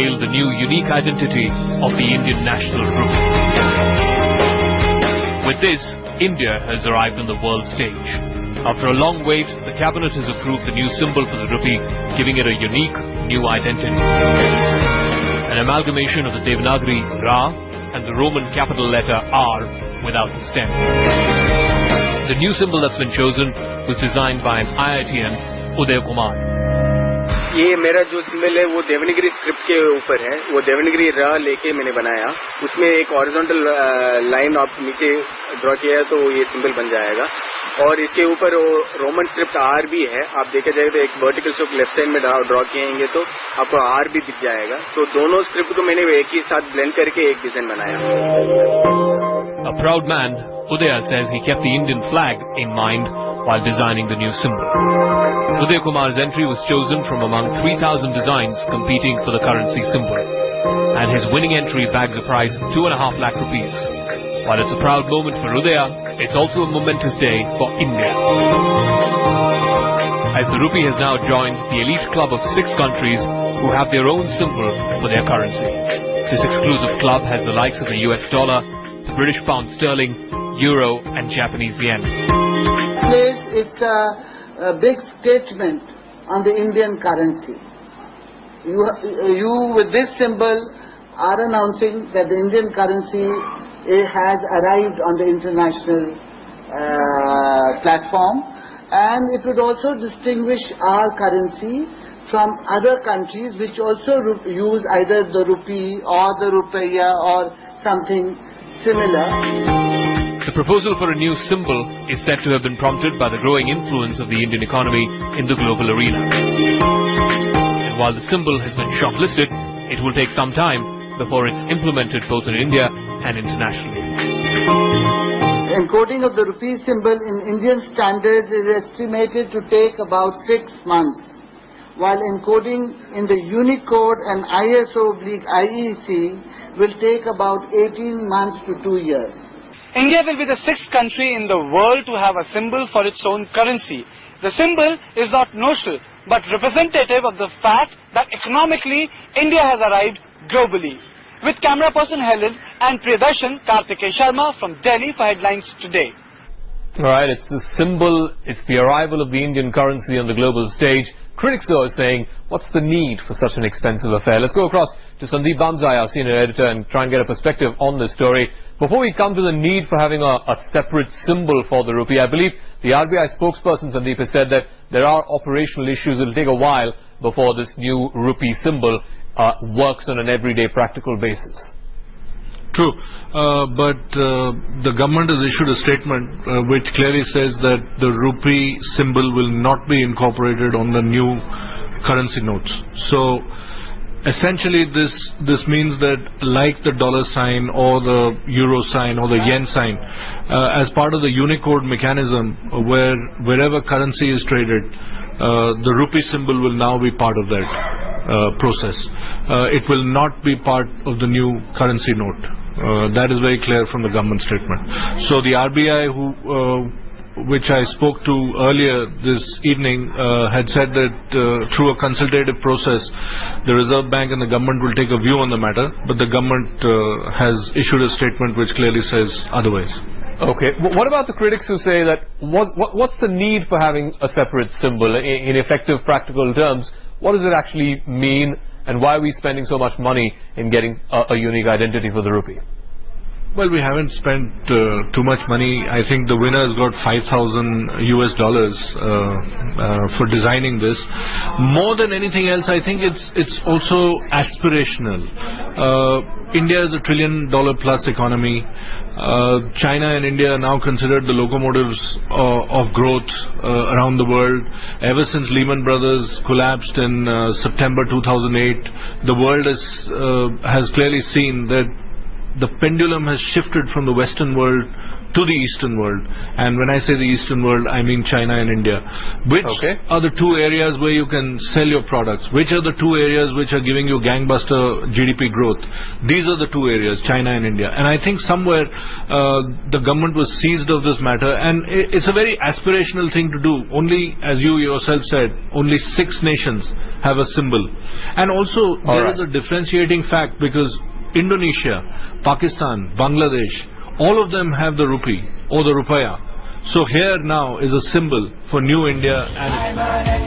hailed the new unique identity of the Indian national rupee. With this, India has arrived on the world stage. After a long wait, the cabinet has approved the new symbol for the rupee, giving it a unique new identity. An amalgamation of the Devanagari Ra and the Roman capital letter R without the stem. The new symbol that's been chosen was designed by an IITian, Kumar. ये मेरा जो symbol है वो Devanagari script के ऊपर है, वो देवनागरी र लेके मैंने बनाया, उसमें एक हॉरिजॉन्टल लाइन आप नीचे ड्रॉ किया है तो ये सिंबल बन जाएगा और इसके ऊपर रोमन स्क्रिप्ट आर भी है, आप देखा जाएगा तो एक वर्टिकल स्ट्रोक लेफ्ट साइड में ड्रॉ किएंगे तो आपको आर भी दिख जाएगा, तो दोनों स्क्रिप्ट को मैंने एक ही साथ ब्लेंड करके एक डिजाइन बनाया. A proud man, Udaya says he kept the Indian flag in mind while designing the new symbol. Uday Kumar's entry was chosen from among 3,000 designs competing for the currency symbol, and his winning entry bags a prize of 2.5 lakh rupees. While it's a proud moment for Udaya, it's also a momentous day for India, as the rupee has now joined the elite club of 6 countries who have their own symbol for their currency. This exclusive club has the likes of the US dollar, the British pound sterling, euro and Japanese yen. It's a big statement on the Indian currency. You with this symbol are announcing that the Indian currency has arrived on the international platform, and it would also distinguish our currency from other countries which also use either the rupee or the rupiah or something similar. The proposal for a new symbol is said to have been prompted by the growing influence of the Indian economy in the global arena. And while the symbol has been shortlisted, it will take some time before it's implemented both in India and internationally. Encoding of the rupee symbol in Indian standards is estimated to take about 6 months, while encoding in the Unicode and ISO/IEC will take about 18 months to 2 years. India will be the 6th country in the world to have a symbol for its own currency. The symbol is not notional, but representative of the fact that economically India has arrived globally. With camera person Helen and Priyadarshan, Kartikeya Sharma from Delhi for Headlines Today. Alright, it's the symbol, it's the arrival of the Indian currency on the global stage. Critics though are saying, what's the need for such an expensive affair? Let's go across to Sandeep Bamzai, our senior editor, and try and get a perspective on this story. Before we come to the need for having a separate symbol for the rupee, I believe the RBI spokesperson Sandeep has said that there are operational issues. It will take a while before this new rupee symbol works on an everyday practical basis. True, but the government has issued a statement which clearly says that the rupee symbol will not be incorporated on the new currency notes. So essentially this means that like the dollar sign or the euro sign or the yen sign, as part of the Unicode mechanism wherever currency is traded, the rupee symbol will now be part of that process. It will not be part of the new currency note. That is very clear from the government statement. So the RBI, which I spoke to earlier this evening, had said that through a consultative process, the Reserve Bank and the government will take a view on the matter, but the government has issued a statement which clearly says otherwise. Okay, what about the critics who say that what's the need for having a separate symbol? In effective practical terms, what does it actually mean, and why are we spending so much money in getting a unique identity for the rupee? Well, we haven't spent too much money. I think the winner has got $5,000 for designing this. More than anything else, I think it's also aspirational. India is $1 trillion plus economy. China and India are now considered the locomotives of growth around the world. Ever since Lehman Brothers collapsed in September 2008, the world has clearly seen that the pendulum has shifted from the Western world to the Eastern world. And when I say the Eastern world, I mean China and India. Which are the two areas where you can sell your products? Which are the two areas which are giving you gangbuster GDP growth? These are the two areas, China and India. And I think somewhere the government was seized of this matter, and it's a very aspirational thing to do. Only, as you yourself said, only 6 nations have a symbol. And also there is a differentiating fact, because Indonesia, Pakistan, Bangladesh, all of them have the rupee or the rupiah. So here now is a symbol for New India and